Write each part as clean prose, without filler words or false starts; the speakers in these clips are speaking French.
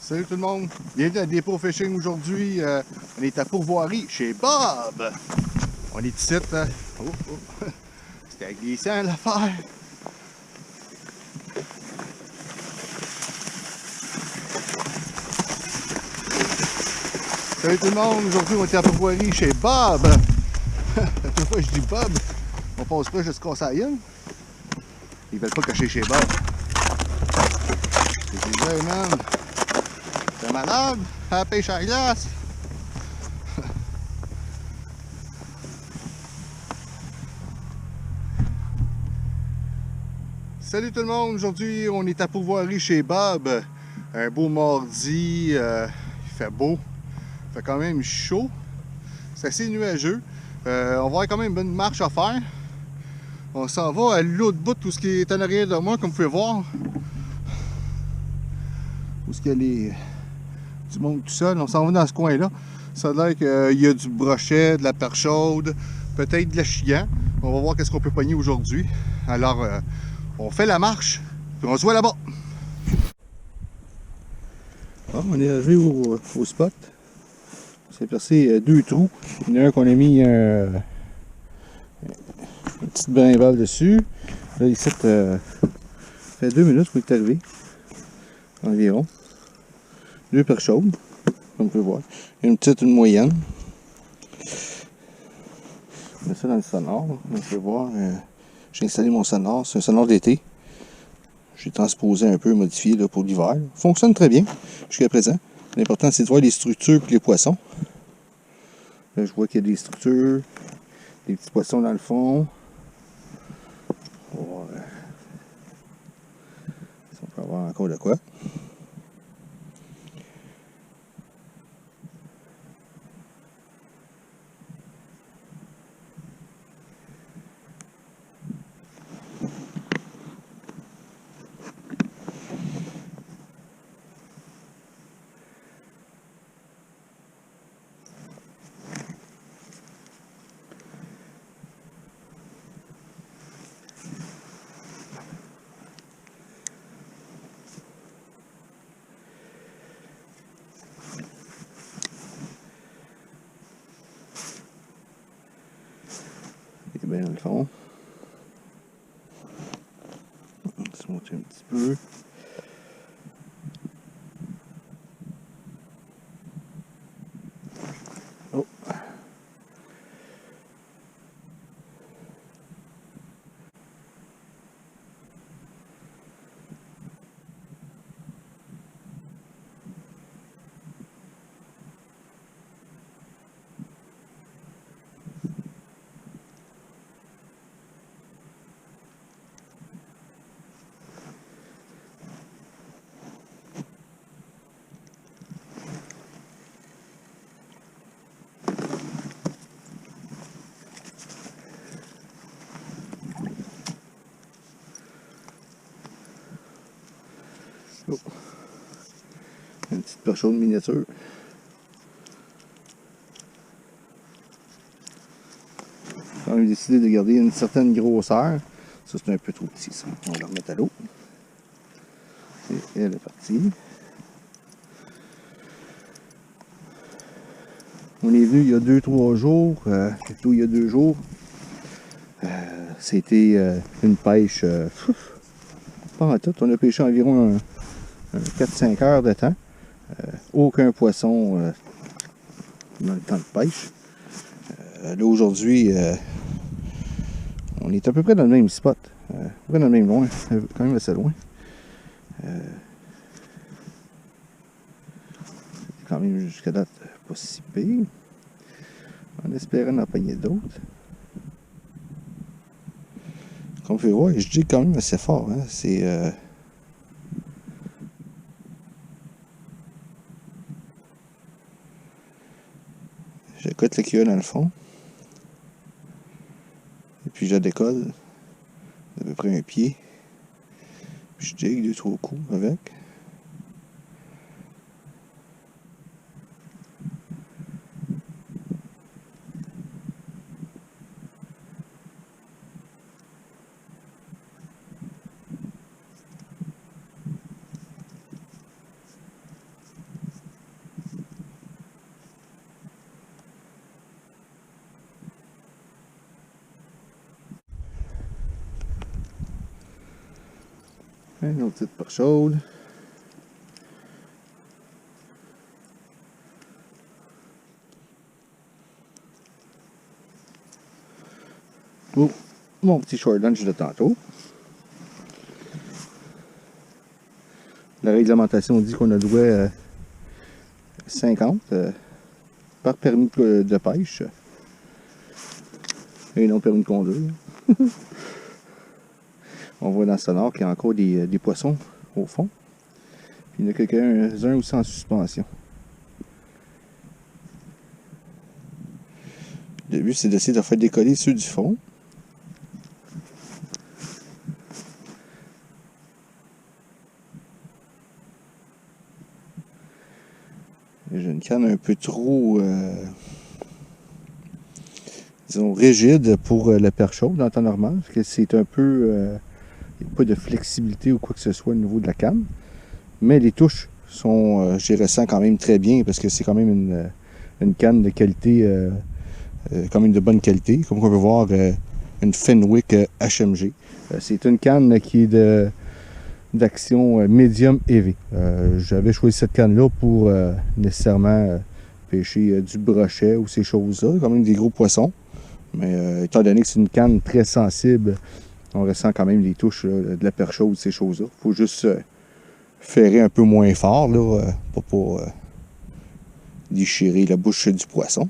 Salut tout le monde, bienvenue à Dépôt Fishing aujourd'hui. On est à Pourvoirie chez Bob. On est ici, hein? Oh, oh. C'était glissant l'affaire. Salut tout le monde, aujourd'hui on est à Pourvoirie chez Bob. La première fois que je dis Bob, on passe pas jusqu'à Saïen. Ils veulent pas cacher chez Bob. C'est bizarre, man. T'es malade? À la pêche à la glace? Salut tout le monde, aujourd'hui on est à Pourvoirie chez Bob. Un beau mardi, il fait beau, il fait quand même chaud, c'est assez nuageux. On va avoir quand même une bonne marche à faire. On s'en va à l'autre bout, tout ce qui est en arrière de moi, comme vous pouvez voir. Où est-ce qu'il y a du monde tout seul, on s'en va dans ce coin-là. Ça a l'air qu'il y a du brochet, de la perche chaude, peut-être de la chigan. On va voir qu'est-ce qu'on peut pogner aujourd'hui. Alors, on fait la marche, puis on se voit là-bas. Bon, on est arrivé au spot. On s'est percé deux trous. Il y en a un qu'on a mis une petite brimbale dessus. Là, ici, ça fait 2 minutes qu'on est arrivé. Environ. Deux perches chaudes, comme on peut voir. Une petite, une moyenne. On met ça dans le sonore. On peut voir. J'ai installé mon sonore. C'est un sonore d'été. J'ai transposé un peu, modifié là, pour l'hiver. Fonctionne très bien jusqu'à présent. L'important, c'est de voir les structures et les poissons. Là, je vois qu'il y a des structures, des petits poissons dans le fond. On va voir si on peut avoir encore de quoi. Il est bien dans le fond. On va se monter un petit peu. Oh. Oh. Une petite perche chaude miniature. Quand même décidé de garder une certaine grosseur. Ça, c'est un peu trop petit, ça. On va le remettre à l'eau. Et elle est partie. On est venu il y a 2-3 jours. Plutôt il y a 2 jours. C'était une pêche. Pas en tout. On a pêché environ un 4-5 heures de temps. Aucun poisson dans le temps de pêche. Là aujourd'hui, on est à peu près dans le même spot. À peu près dans le même loin. Quand même assez loin. C'est quand même jusqu'à date pas si pire. En espérant en pogner d'autres. Comme vous pouvez voir, je dis quand même assez fort. Hein? C'est je cote le qu'il y a dans le fond. Et puis je décolle d'à peu près un pied. Puis je digue 2-3 coups avec. Une autre petite perche chaude. Oh, mon petit short lunch de tantôt. La réglementation dit qu'on a le droit à 50 par permis de pêche et non permis de conduire. On voit dans le sonore qu'il y a encore des poissons au fond. Puis il y en a quelques-uns aussi en suspension. Le but, c'est d'essayer de faire décoller ceux du fond. J'ai une canne un peu trop, disons, rigide pour la perche chaude en temps normal. Parce que c'est un peu... il n'y a pas de flexibilité ou quoi que ce soit au niveau de la canne. Mais les touches sont, je les ressens quand même très bien parce que c'est quand même une canne de qualité, quand même de bonne qualité. Comme on peut voir, une Fenwick HMG. C'est une canne qui est d'action medium heavy. J'avais choisi cette canne-là pour nécessairement pêcher du brochet ou ces choses-là, quand même des gros poissons. Mais étant donné que c'est une canne très sensible, on ressent quand même les touches là, de la perche chaude, ces choses-là. Il faut juste ferrer un peu moins fort là, pour pas déchirer la bouche du poisson.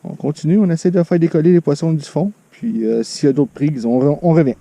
On continue, on essaie de faire décoller les poissons du fond. Puis s'il y a d'autres prises, on revient.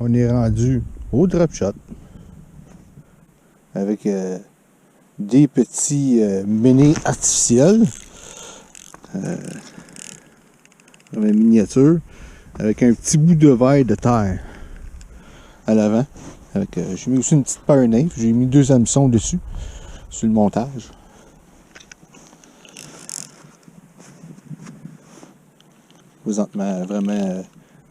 On est rendu au drop shot avec des petits menés artificiels comme une miniature avec un petit bout de verre de terre à l'avant. J'ai mis aussi une petite paire nave, j'ai mis 2 hameçons dessus sur le montage. Présentement, vraiment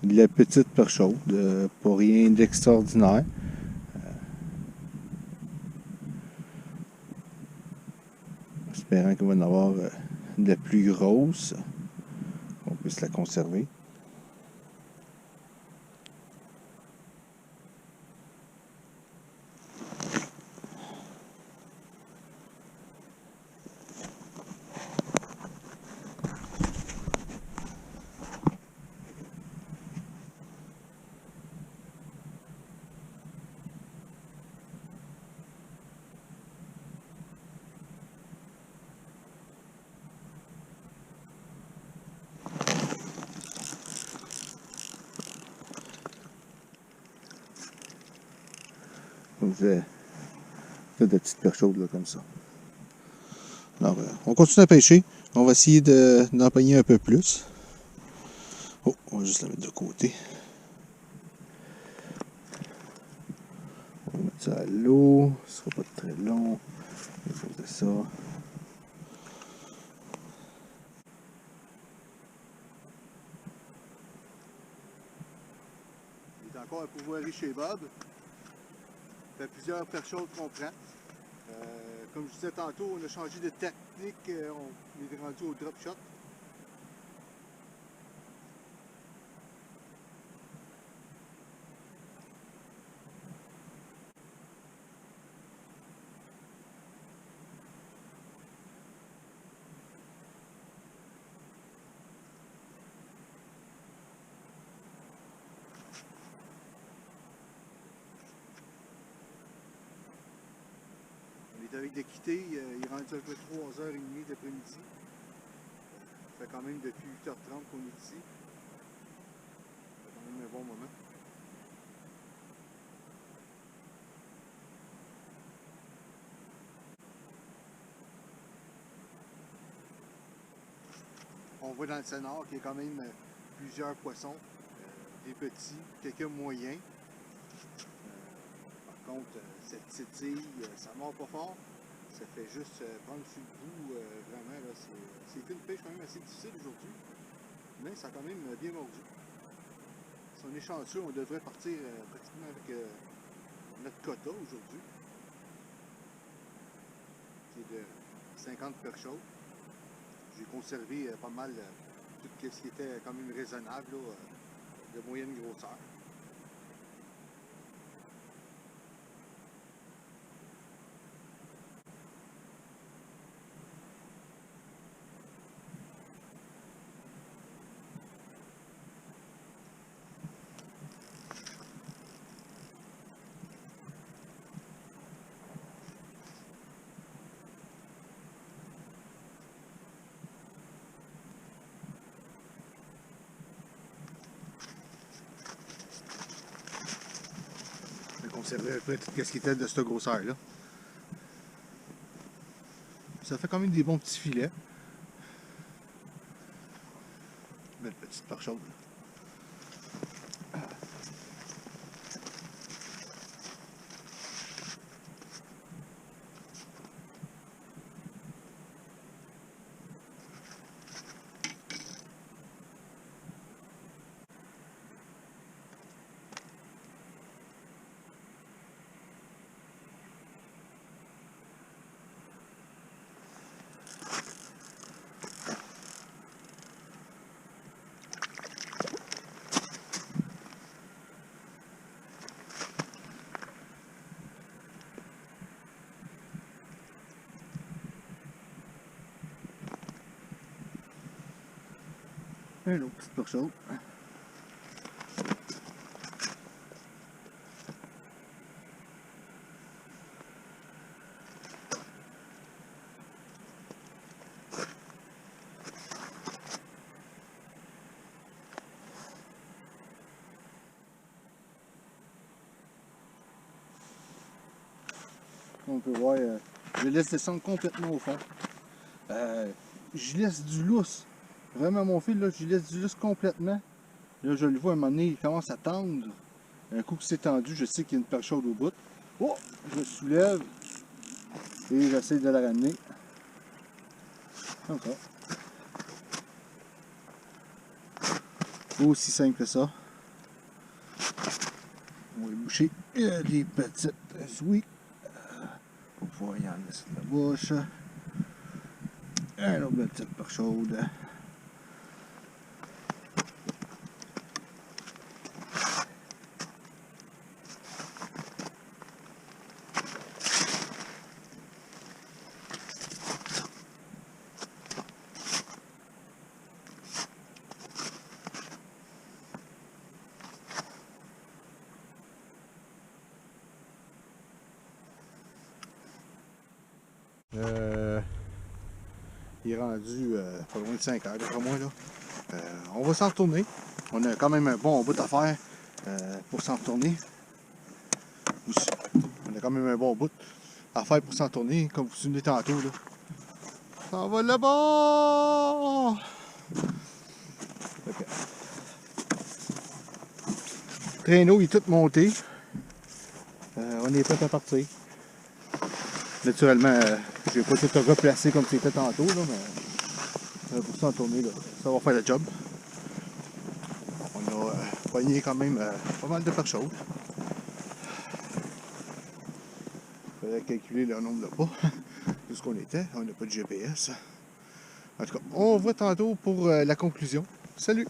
de la petite perche chaude, pas rien d'extraordinaire. Espérant qu'il va y en avoir de la plus grosse, qu'on puisse la conserver. Comme je disais, des petites perches chaudes là, comme ça. Alors, on continue à pêcher. On va essayer d'en pogner un peu plus. Oh, on va juste la mettre de côté. On va mettre ça à l'eau. Ce sera pas très long. On va poser ça. Il est encore un pourvoirie chez Bob. Ça fait plusieurs perches chaudes qu'on prend. Comme je disais tantôt, on a changé de technique. On est rendu au drop shot. On est avec l'équité, il est rendu à peu près 3h30 d'après-midi. Ça fait quand même depuis 8h30 qu'on est ici. C'est quand même un bon moment. On voit dans le Sénart qu'il y a quand même plusieurs poissons, des petits, quelques moyens. Par contre, cette titille, ça mord pas fort. Ça fait juste prendre sur le bout, vraiment. C'est une pêche quand même assez difficile aujourd'hui, mais ça a quand même bien mordu. Si on est chanceux, on devrait partir pratiquement avec notre quota aujourd'hui, qui est de 50 perchauds. J'ai conservé pas mal tout ce qui était quand même raisonnable, là, de moyenne grosseur. J'ai conservé à peu près tout ce qui était de cette grosseur-là. Ça fait quand même des bons petits filets. Belle petite perchaude. Un autre petite perchaude. On peut voir, je laisse descendre complètement au fond. Je laisse du lousse. Vraiment mon fil, là, je laisse du lousse complètement. Là, je le vois à un moment donné, il commence à tendre. Un coup que c'est tendu, je sais qu'il y a une perchaude au bout. Oh! Je soulève et j'essaie de la ramener. Comme ça. Aussi simple que ça. On va boucher des petites ouïes pour pouvoir y en laisser de la bouche. Un autre belle petite perchaude. Il est rendu pas loin de 5 heures, d'après moi. Là. On va s'en retourner. On a quand même un bon bout à faire pour s'en retourner. On a quand même un bon bout à faire pour s'en retourner, comme vous vous souvenez tantôt. Là. Ça va là-bas! Okay. Le traîneau il est tout monté. On est prêt à partir. Naturellement, je vais pas tout replacer comme c'était tantôt, là, mais pour s'en tourner, là, ça va faire le job. On a pogné quand même pas mal de perchaudes. Il fallait calculer le nombre de pas, de ce qu'on était. On n'a pas de GPS. En tout cas, on voit tantôt pour la conclusion. Salut!